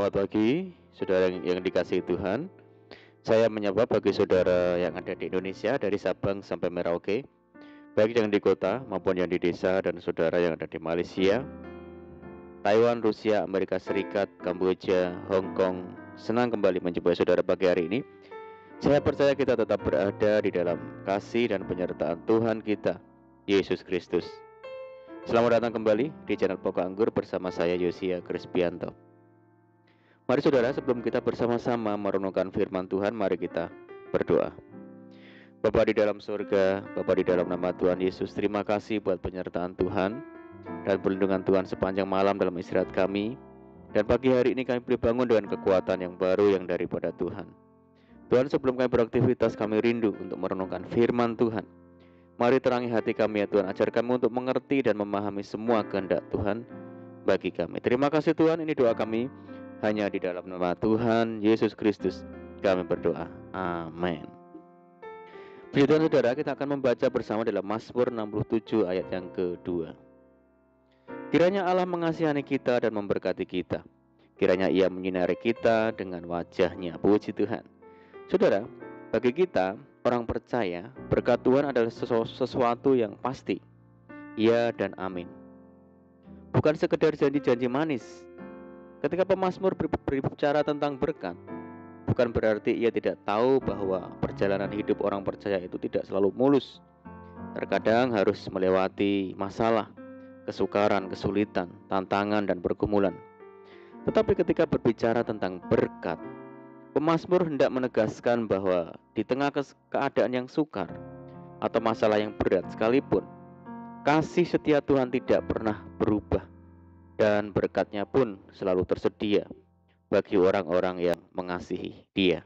Selamat pagi, saudara yang dikasihi Tuhan. Saya menyapa bagi saudara yang ada di Indonesia dari Sabang sampai Merauke, baik yang di kota maupun yang di desa, dan saudara yang ada di Malaysia, Taiwan, Rusia, Amerika Serikat, Kamboja, Hong Kong. Senang kembali menjumpai saudara pagi hari ini. Saya percaya kita tetap berada di dalam kasih dan penyertaan Tuhan kita, Yesus Kristus. Selamat datang kembali di channel Pokok Anggur bersama saya Yosia Krispianto. Mari saudara, sebelum kita bersama-sama merenungkan firman Tuhan, mari kita berdoa. Bapa di dalam surga, Bapa di dalam nama Tuhan Yesus, terima kasih buat penyertaan Tuhan dan perlindungan Tuhan sepanjang malam dalam istirahat kami. Dan pagi hari ini kami berbangun dengan kekuatan yang baru yang daripada Tuhan. Tuhan, sebelum kami beraktivitas, kami rindu untuk merenungkan firman Tuhan. Mari terangi hati kami ya Tuhan, ajar kami untuk mengerti dan memahami semua kehendak Tuhan bagi kami. Terima kasih Tuhan, ini doa kami. Hanya di dalam nama Tuhan Yesus Kristus kami berdoa. Amin. Puji Tuhan saudara, kita akan membaca bersama dalam Mazmur 67 ayat yang kedua. Kiranya Allah mengasihani kita dan memberkati kita. Kiranya Ia menyinari kita dengan wajah-Nya. Puji Tuhan. Saudara, bagi kita orang percaya, berkat Tuhan adalah sesuatu yang pasti. Ya dan amin. Bukan sekedar janji-janji manis. Ketika pemazmur berbicara tentang berkat, bukan berarti ia tidak tahu bahwa perjalanan hidup orang percaya itu tidak selalu mulus. Terkadang harus melewati masalah, kesukaran, kesulitan, tantangan, dan pergumulan. Tetapi ketika berbicara tentang berkat, pemazmur hendak menegaskan bahwa di tengah keadaan yang sukar atau masalah yang berat sekalipun, kasih setia Tuhan tidak pernah berubah. Dan berkat-Nya pun selalu tersedia bagi orang-orang yang mengasihi Dia.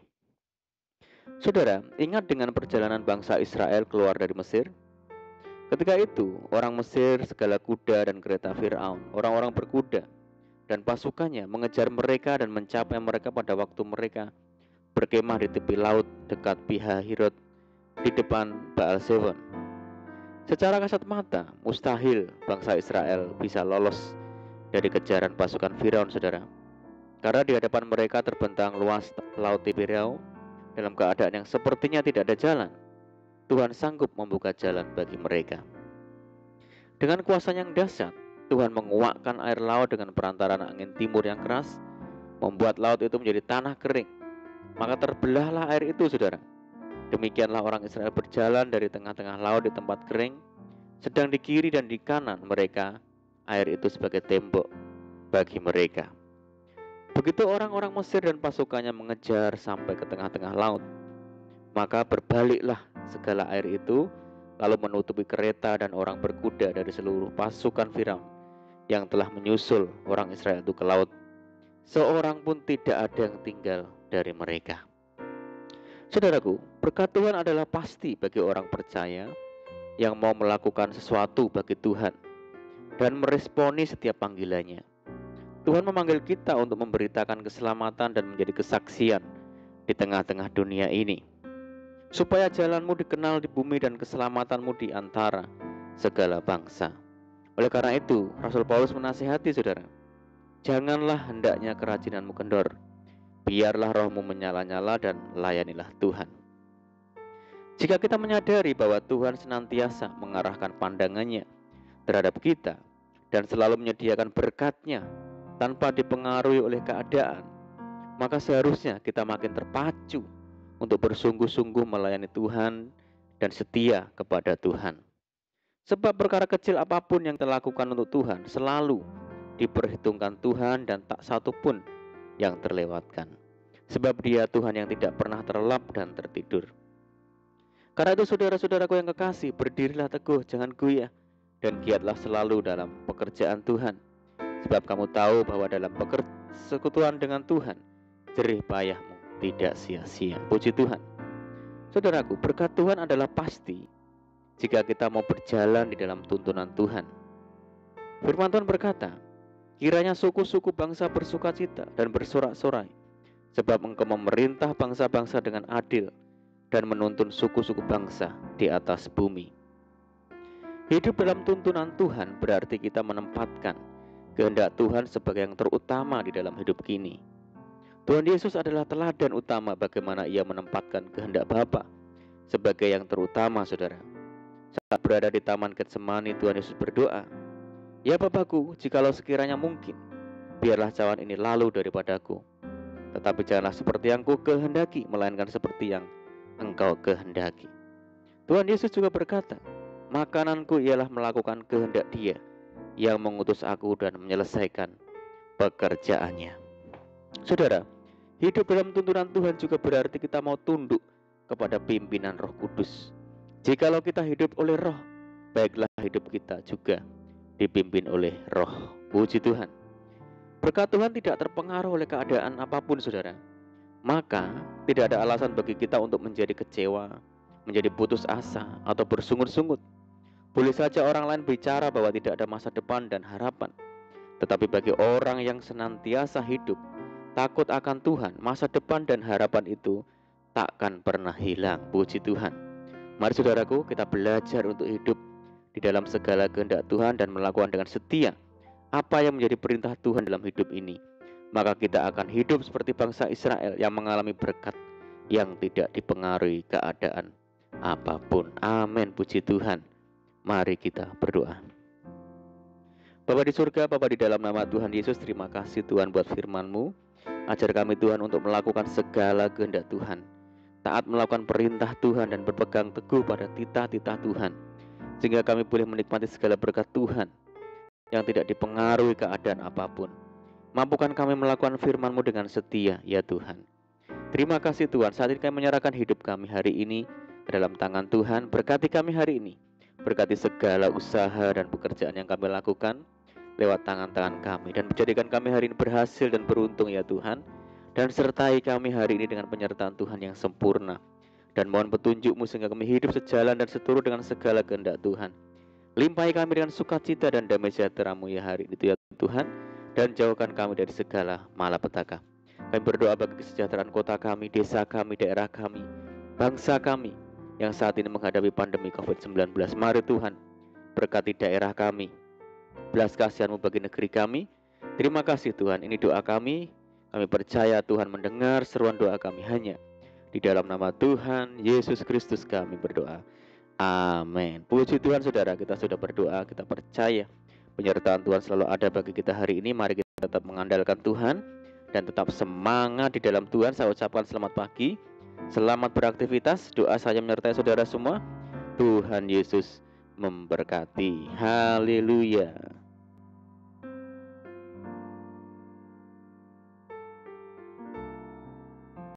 Saudara, ingat dengan perjalanan bangsa Israel keluar dari Mesir? Ketika itu, orang Mesir, segala kuda dan kereta Fir'aun, orang-orang berkuda dan pasukannya mengejar mereka dan mencapai mereka pada waktu mereka berkemah di tepi laut dekat Pihahirot di depan Baal-Zephon. Secara kasat mata, mustahil bangsa Israel bisa lolos dari kejaran pasukan Firaun, saudara. Karena di hadapan mereka terbentang luas laut Tiberau dalam keadaan yang sepertinya tidak ada jalan. Tuhan sanggup membuka jalan bagi mereka. Dengan kuasa-Nya yang dahsyat, Tuhan menguakkan air laut dengan perantaraan angin timur yang keras, membuat laut itu menjadi tanah kering. Maka terbelahlah air itu, saudara. Demikianlah orang Israel berjalan dari tengah-tengah laut di tempat kering, sedang di kiri dan di kanan mereka air itu sebagai tembok bagi mereka. Begitu orang-orang Mesir dan pasukannya mengejar sampai ke tengah-tengah laut, maka berbaliklah segala air itu, lalu menutupi kereta dan orang berkuda dari seluruh pasukan Firaun yang telah menyusul orang Israel itu ke laut. Seorang pun tidak ada yang tinggal dari mereka. Saudaraku, berkat Tuhan adalah pasti bagi orang percaya yang mau melakukan sesuatu bagi Tuhan dan meresponi setiap panggilannya. Tuhan memanggil kita untuk memberitakan keselamatan dan menjadi kesaksian di tengah-tengah dunia ini, supaya jalanmu dikenal di bumi dan keselamatanmu di antara segala bangsa. Oleh karena itu, Rasul Paulus menasihati saudara, janganlah hendaknya kerajinanmu kendor, biarlah rohmu menyala-nyala dan layanilah Tuhan. Jika kita menyadari bahwa Tuhan senantiasa mengarahkan pandangannya terhadap kita dan selalu menyediakan berkat-Nya tanpa dipengaruhi oleh keadaan, maka seharusnya kita makin terpacu untuk bersungguh-sungguh melayani Tuhan dan setia kepada Tuhan. Sebab perkara kecil apapun yang kita lakukan untuk Tuhan selalu diperhitungkan Tuhan dan tak satu pun yang terlewatkan. Sebab Dia Tuhan yang tidak pernah terlelap dan tertidur. Karena itu saudara-saudaraku yang kekasih, berdirilah teguh, jangan goyah, dan giatlah selalu dalam pekerjaan Tuhan. Sebab kamu tahu bahwa dalam persekutuan dengan Tuhan, jerih payahmu tidak sia-sia. Puji Tuhan. Saudaraku, berkat Tuhan adalah pasti jika kita mau berjalan di dalam tuntunan Tuhan. Firman Tuhan berkata, kiranya suku-suku bangsa bersukacita dan bersorak-sorai, sebab Engkau memerintah bangsa-bangsa dengan adil dan menuntun suku-suku bangsa di atas bumi. Hidup dalam tuntunan Tuhan berarti kita menempatkan kehendak Tuhan sebagai yang terutama di dalam hidup kini. Tuhan Yesus adalah teladan utama bagaimana ia menempatkan kehendak Bapa sebagai yang terutama, saudara. Saat berada di Taman Getsemani, Tuhan Yesus berdoa, "Ya Bapakku, jikalau sekiranya mungkin, biarlah cawan ini lalu daripadaku. Tetapi janganlah seperti yang ku kehendaki, melainkan seperti yang Engkau kehendaki." Tuhan Yesus juga berkata, "Makananku ialah melakukan kehendak Dia yang mengutus aku dan menyelesaikan pekerjaannya." Saudara, hidup dalam tuntunan Tuhan juga berarti kita mau tunduk kepada pimpinan Roh Kudus. Jikalau kita hidup oleh Roh, baiklah hidup kita juga dipimpin oleh Roh. Puji Tuhan. Berkat Tuhan tidak terpengaruh oleh keadaan apapun, saudara. Maka tidak ada alasan bagi kita untuk menjadi kecewa, menjadi putus asa, atau bersungut-sungut. Boleh saja orang lain bicara bahwa tidak ada masa depan dan harapan. Tetapi bagi orang yang senantiasa hidup takut akan Tuhan, masa depan dan harapan itu takkan pernah hilang. Puji Tuhan. Mari saudaraku, kita belajar untuk hidup di dalam segala kehendak Tuhan dan melakukan dengan setia apa yang menjadi perintah Tuhan dalam hidup ini. Maka kita akan hidup seperti bangsa Israel yang mengalami berkat yang tidak dipengaruhi keadaan apapun. Amin. Puji Tuhan. Mari kita berdoa. Bapa di surga, Bapa di dalam nama Tuhan Yesus, terima kasih Tuhan buat firman-Mu. Ajar kami Tuhan untuk melakukan segala kehendak Tuhan, taat melakukan perintah Tuhan dan berpegang teguh pada titah-titah Tuhan, sehingga kami boleh menikmati segala berkat Tuhan yang tidak dipengaruhi keadaan apapun. Mampukan kami melakukan firman-Mu dengan setia, ya Tuhan. Terima kasih Tuhan, saat ini kami menyerahkan hidup kami hari ini ke dalam tangan Tuhan. Berkati kami hari ini, berkati segala usaha dan pekerjaan yang kami lakukan lewat tangan-tangan kami, dan menjadikan kami hari ini berhasil dan beruntung, ya Tuhan. Dan sertai kami hari ini dengan penyertaan Tuhan yang sempurna, dan mohon petunjuk-Mu sehingga kami hidup sejalan dan seturut dengan segala kehendak Tuhan. Limpahi kami dengan sukacita dan damai sejahtera-Mu ya hari ini, ya Tuhan, dan jauhkan kami dari segala malapetaka. Kami berdoa bagi kesejahteraan kota kami, desa kami, daerah kami, bangsa kami yang saat ini menghadapi pandemi COVID-19. Mari Tuhan, berkati daerah kami, belas kasihan-Mu bagi negeri kami. Terima kasih Tuhan, ini doa kami. Kami percaya Tuhan mendengar seruan doa kami hanya di dalam nama Tuhan Yesus Kristus kami berdoa. Amin. Puji Tuhan saudara, kita sudah berdoa, kita percaya penyertaan Tuhan selalu ada bagi kita hari ini. Mari kita tetap mengandalkan Tuhan dan tetap semangat di dalam Tuhan. Saya ucapkan selamat pagi, selamat beraktivitas. Doa saya menyertai saudara semua. Tuhan Yesus memberkati. Haleluya.